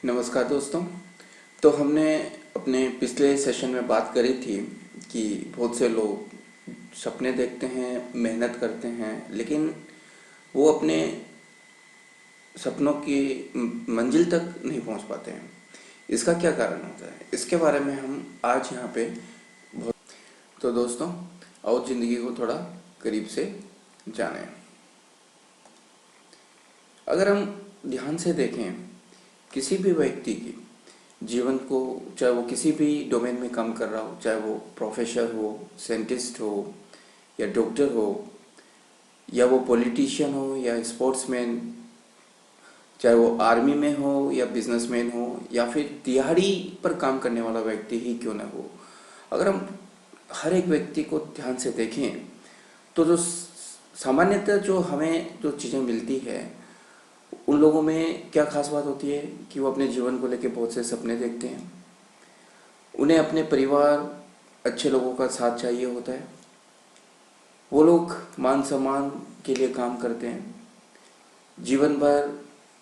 नमस्कार दोस्तों। तो हमने अपने पिछले सेशन में बात करी थी कि बहुत से लोग सपने देखते हैं, मेहनत करते हैं, लेकिन वो अपने सपनों की मंजिल तक नहीं पहुंच पाते हैं। इसका क्या कारण होता है, इसके बारे में हम आज यहाँ पे बहुत। तो दोस्तों, आओ जिंदगी को थोड़ा करीब से जानें। अगर हम ध्यान से देखें किसी भी व्यक्ति की जीवन को, चाहे वो किसी भी डोमेन में काम कर रहा हो, चाहे वो प्रोफेसर हो, साइंटिस्ट हो, या डॉक्टर हो, या वो पॉलिटिशियन हो, या स्पोर्ट्समैन, चाहे वो आर्मी में हो या बिजनेसमैन हो, या फिर दिहाड़ी पर काम करने वाला व्यक्ति ही क्यों ना हो, अगर हम हर एक व्यक्ति को ध्यान से देखें तो जो सामान्यतः जो हमें जो चीज़ें मिलती है, उन लोगों में क्या खास बात होती है कि वो अपने जीवन को लेकर बहुत से सपने देखते हैं। उन्हें अपने परिवार, अच्छे लोगों का साथ चाहिए होता है। वो लोग मान सम्मान के लिए काम करते हैं, जीवन भर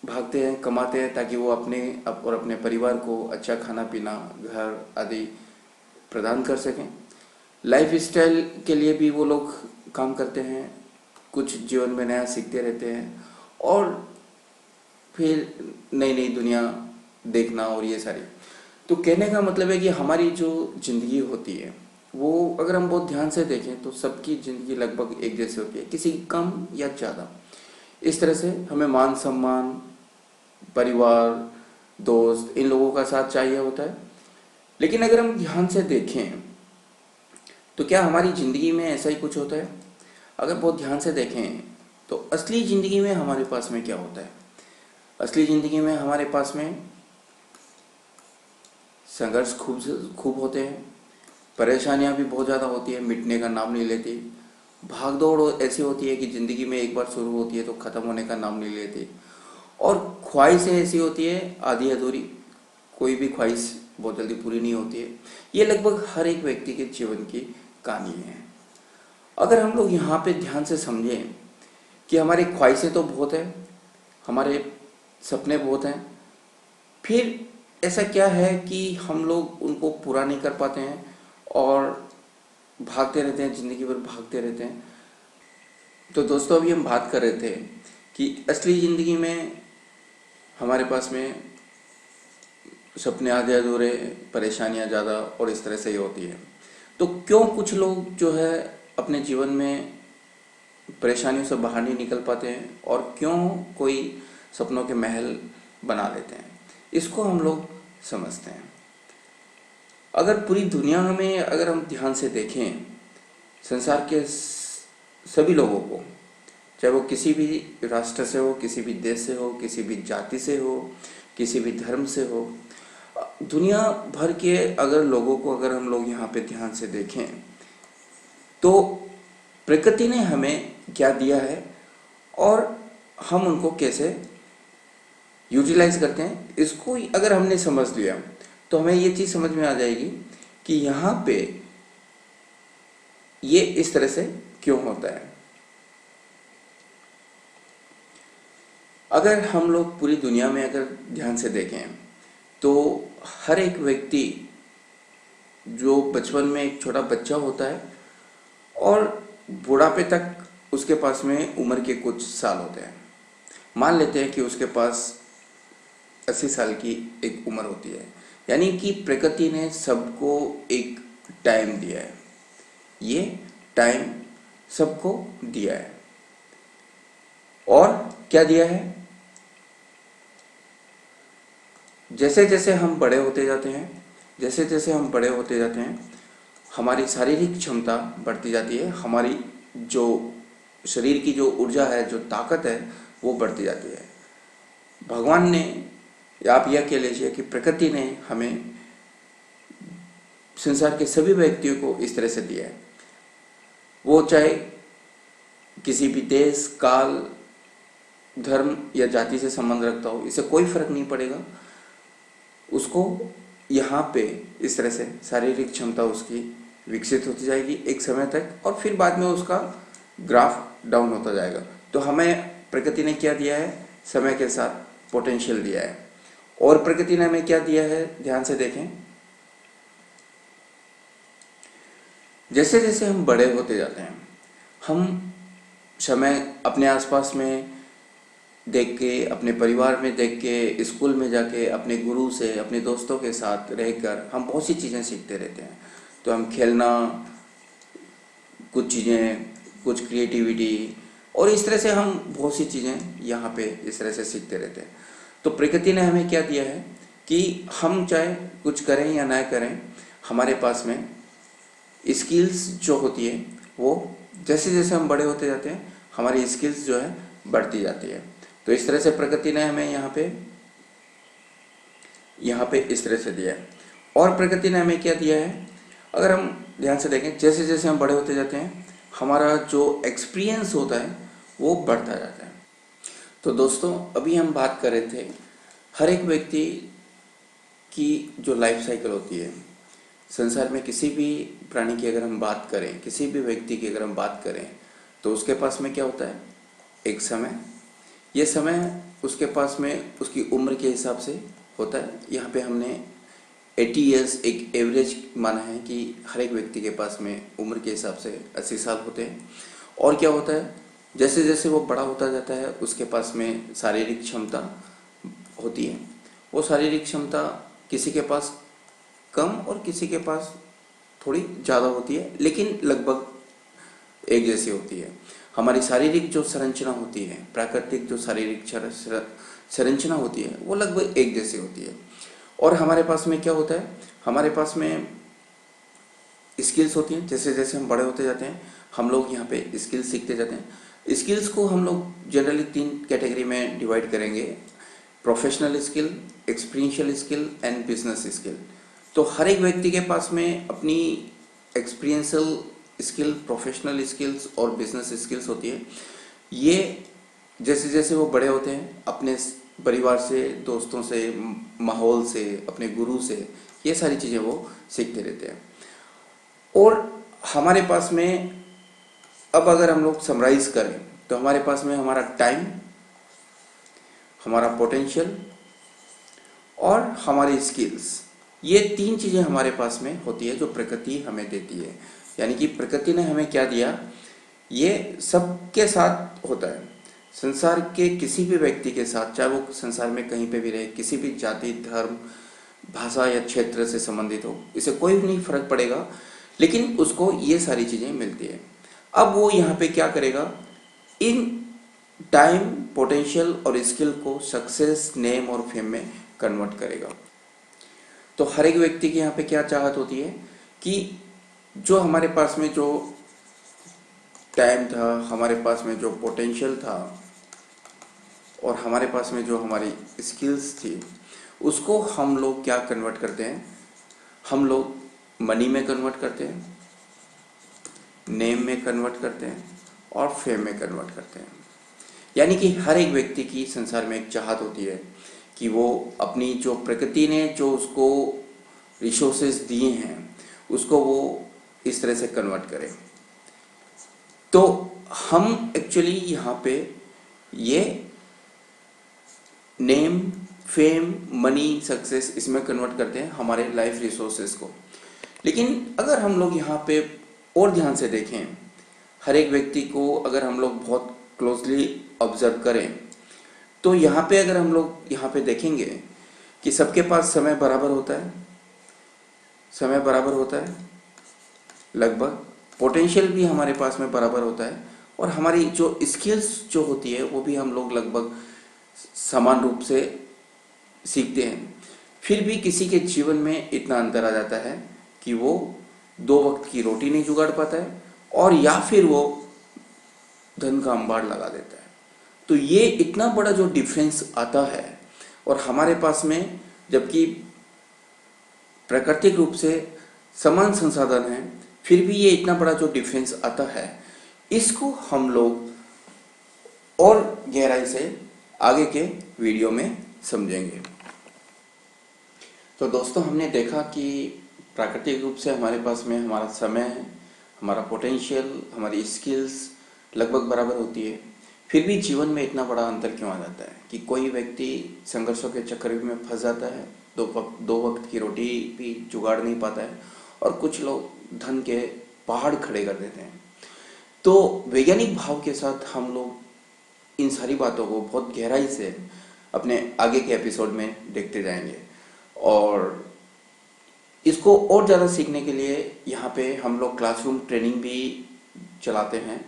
भागते हैं, कमाते हैं ताकि वो और अपने परिवार को अच्छा खाना पीना, घर आदि प्रदान कर सकें। लाइफ स्टाइल के लिए भी वो लोग काम करते हैं, कुछ जीवन में नया सीखते रहते हैं और फिर नई नई दुनिया देखना और ये सारी। तो कहने का मतलब है कि हमारी जो ज़िंदगी होती है वो अगर हम बहुत ध्यान से देखें तो सबकी ज़िंदगी लगभग एक जैसी होती है, किसी की कम या ज़्यादा। इस तरह से हमें मान सम्मान, परिवार, दोस्त, इन लोगों का साथ चाहिए होता है। लेकिन अगर हम ध्यान से देखें तो क्या हमारी ज़िंदगी में ऐसा ही कुछ होता है? अगर बहुत ध्यान से देखें तो असली ज़िंदगी में हमारे पास में क्या होता है? असली ज़िंदगी में हमारे पास में संघर्ष खूब खूब होते हैं, परेशानियां भी बहुत ज़्यादा होती है, मिटने का नाम नहीं लेती। भाग दौड़ ऐसी होती है कि ज़िंदगी में एक बार शुरू होती है तो ख़त्म होने का नाम नहीं लेती। और ख्वाहिशें ऐसी होती है आधी अधूरी, कोई भी ख्वाहिश बहुत जल्दी पूरी नहीं होती है। ये लगभग हर एक व्यक्ति के जीवन की कहानी है। अगर हम लोग यहाँ पे ध्यान से समझें कि हमारी ख्वाहिशें तो बहुत है, हमारे सपने बहुत हैं, फिर ऐसा क्या है कि हम लोग उनको पूरा नहीं कर पाते हैं और भागते रहते हैं, ज़िंदगी भर भागते रहते हैं। तो दोस्तों, अभी हम बात कर रहे थे कि असली ज़िंदगी में हमारे पास में सपने आधे अधूरे, परेशानियां ज़्यादा और इस तरह से ही होती है। तो क्यों कुछ लोग जो है अपने जीवन में परेशानियों से बाहर नहीं निकल पाते हैं और क्यों कोई सपनों के महल बना लेते हैं, इसको हम लोग समझते हैं। अगर पूरी दुनिया में अगर हम ध्यान से देखें, संसार के सभी लोगों को, चाहे वो किसी भी राष्ट्र से हो, किसी भी देश से हो, किसी भी जाति से हो, किसी भी धर्म से हो, दुनिया भर के अगर लोगों को अगर हम लोग यहाँ पे ध्यान से देखें तो प्रकृति ने हमें क्या दिया है और हम उनको कैसे यूटिलाइज करते हैं, इसको अगर हमने समझ लिया तो हमें ये चीज़ समझ में आ जाएगी कि यहाँ पे ये इस तरह से क्यों होता है। अगर हम लोग पूरी दुनिया में अगर ध्यान से देखें तो हर एक व्यक्ति जो बचपन में एक छोटा बच्चा होता है और बुढ़ापे तक उसके पास में उम्र के कुछ साल होते हैं। मान लेते हैं कि उसके पास 80 साल की एक उम्र होती है, यानी कि प्रकृति ने सबको एक टाइम दिया है। ये टाइम सबको दिया है और क्या दिया है, जैसे जैसे हम बड़े होते जाते हैं, जैसे जैसे हम बड़े होते जाते हैं, हमारी शारीरिक क्षमता बढ़ती जाती है, हमारी जो शरीर की जो ऊर्जा है, जो ताकत है, वो बढ़ती जाती है। भगवान ने, या आप यह कह लीजिए कि प्रकृति ने हमें संसार के सभी व्यक्तियों को इस तरह से दिया है। वो चाहे किसी भी देश, काल, धर्म या जाति से संबंध रखता हो, इससे कोई फर्क नहीं पड़ेगा। उसको यहाँ पे इस तरह से शारीरिक क्षमता उसकी विकसित होती जाएगी एक समय तक और फिर बाद में उसका ग्राफ डाउन होता जाएगा। तो हमें प्रकृति ने क्या दिया है, समय के साथ पोटेंशियल दिया है और प्रकृति ने हमें क्या दिया है, ध्यान से देखें। जैसे जैसे हम बड़े होते जाते हैं, हम समय अपने आसपास में देख के, अपने परिवार में देख के, स्कूल में जाके, अपने गुरु से, अपने दोस्तों के साथ रहकर हम बहुत सी चीज़ें सीखते रहते हैं। तो हम खेलना, कुछ चीज़ें, कुछ क्रिएटिविटी, और इस तरह से हम बहुत सी चीज़ें यहाँ पे इस तरह से सीखते रहते हैं। तो प्रकृति ने हमें क्या दिया है कि हम चाहे कुछ करें या ना करें, हमारे पास में स्किल्स जो होती है वो जैसे जैसे हम बड़े होते जाते हैं, हमारी स्किल्स जो है बढ़ती जाती है। तो इस तरह से प्रकृति ने हमें यहाँ पे इस तरह से दिया है। और प्रकृति ने हमें क्या दिया है, अगर हम ध्यान से देखें, जैसे जैसे हम बड़े होते जाते हैं, हमारा जो एक्सपीरियंस होता है वो बढ़ता जाता है। तो दोस्तों, अभी हम बात कर रहे थे हर एक व्यक्ति की जो लाइफ साइकिल होती है, संसार में किसी भी प्राणी की अगर हम बात करें, किसी भी व्यक्ति की अगर हम बात करें, तो उसके पास में क्या होता है, एक समय। ये समय उसके पास में उसकी उम्र के हिसाब से होता है। यहाँ पे हमने 80 ईयर्स एक एवरेज माना है कि हर एक व्यक्ति के पास में उम्र के हिसाब से 80 साल होते हैं। और क्या होता है, जैसे जैसे वो बड़ा होता जाता है, उसके पास में शारीरिक क्षमता होती है। वो शारीरिक क्षमता किसी के पास कम और किसी के पास थोड़ी ज़्यादा होती है, लेकिन लगभग एक जैसी होती है। हमारी शारीरिक जो संरचना होती है, प्राकृतिक जो शारीरिक संरचना होती है, वो लगभग एक जैसी होती है। और हमारे पास में क्या होता है, हमारे पास में स्किल्स होती हैं। जैसे जैसे हम बड़े होते जाते हैं, हम लोग यहाँ पे स्किल्स सीखते जाते हैं। स्किल्स को हम लोग जनरली 3 कैटेगरी में डिवाइड करेंगे: professional skill, experiential skill and business skill. तो हर एक व्यक्ति के पास में अपनी एक्सपीरियंशियल स्किल, प्रोफेशनल स्किल्स और बिजनेस स्किल्स होती है। ये जैसे जैसे वो बड़े होते हैं, अपने परिवार से, दोस्तों से, माहौल से, अपने गुरु से, ये सारी चीज़ें वो सीखते रहते हैं। और हमारे पास में अब अगर हम लोग समराइज करें, तो हमारे पास में हमारा टाइम, हमारा पोटेंशियल और हमारी स्किल्स, ये 3 चीज़ें हमारे पास में होती है जो प्रकृति हमें देती है। यानी कि प्रकृति ने हमें क्या दिया, ये सबके साथ होता है। संसार के किसी भी व्यक्ति के साथ, चाहे वो संसार में कहीं पे भी रहे, किसी भी जाति, धर्म, भाषा या क्षेत्र से संबंधित हो, इसे कोई भी नहीं फर्क पड़ेगा, लेकिन उसको ये सारी चीज़ें मिलती है। अब वो यहाँ पे क्या करेगा, इन टाइम, पोटेंशियल और स्किल को सक्सेस, नेम और फेम में कन्वर्ट करेगा। तो हर एक व्यक्ति की यहाँ पे क्या चाहत होती है कि जो हमारे पास में जो टाइम था, हमारे पास में जो पोटेंशियल था और हमारे पास में जो हमारी स्किल्स थी, उसको हम लोग क्या कन्वर्ट करते हैं, हम लोग मनी में कन्वर्ट करते हैं, नेम में कन्वर्ट करते हैं और फेम में कन्वर्ट करते हैं। यानी कि हर एक व्यक्ति की संसार में एक चाहत होती है कि वो अपनी जो प्रकृति ने जो उसको रिसोर्सेज दिए हैं, उसको वो इस तरह से कन्वर्ट करें। तो हम एक्चुअली यहाँ पे ये नेम, फेम, मनी, सक्सेस, इसमें कन्वर्ट करते हैं हमारे लाइफ रिसोर्सेज को। लेकिन अगर हम लोग यहाँ पे और ध्यान से देखें, हर एक व्यक्ति को अगर हम लोग बहुत क्लोजली ऑब्जर्व करें, तो यहाँ पे अगर हम लोग यहाँ पे देखेंगे कि सबके पास समय बराबर होता है, समय बराबर होता है लगभग, पोटेंशियल भी हमारे पास में बराबर होता है, और हमारी जो स्किल्स जो होती है वो भी हम लोग लगभग समान रूप से सीखते हैं। फिर भी किसी के जीवन में इतना अंतर आ जाता है कि वो 2 वक्त की रोटी नहीं जुगाड़ पाता है, और या फिर वो धन का अंबाड़ लगा देता है। तो ये इतना बड़ा जो डिफरेंस आता है, और हमारे पास में जबकि प्राकृतिक रूप से समान संसाधन है, फिर भी ये इतना बड़ा जो डिफरेंस आता है, इसको हम लोग और गहराई से आगे के वीडियो में समझेंगे। तो दोस्तों, हमने देखा कि प्राकृतिक रूप से हमारे पास में हमारा समय, हमारा पोटेंशियल, हमारी स्किल्स लगभग बराबर होती है। फिर भी जीवन में इतना बड़ा अंतर क्यों आ जाता है कि कोई व्यक्ति संघर्षों के चक्कर में फंस जाता है, दो वक्त की रोटी भी जुगाड़ नहीं पाता है, और कुछ लोग धन के पहाड़ खड़े कर देते हैं। तो वैज्ञानिक भाव के साथ हम लोग इन सारी बातों को बहुत गहराई से अपने आगे के एपिसोड में देखते जाएंगे, और इसको और ज़्यादा सीखने के लिए यहाँ पे हम लोग क्लासरूम ट्रेनिंग भी चलाते हैं।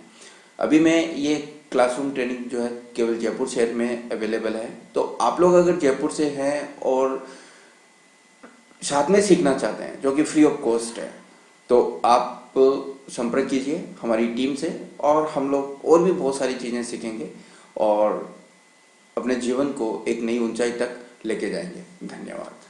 अभी मैं ये क्लासरूम ट्रेनिंग जो है केवल जयपुर शहर में अवेलेबल है, तो आप लोग अगर जयपुर से हैं और साथ में सीखना चाहते हैं जो कि फ्री ऑफ कॉस्ट है, तो आप संपर्क कीजिए हमारी टीम से, और हम लोग और भी बहुत सारी चीज़ें सीखेंगे और अपने जीवन को एक नई ऊंचाई तक लेके जाएंगे। धन्यवाद।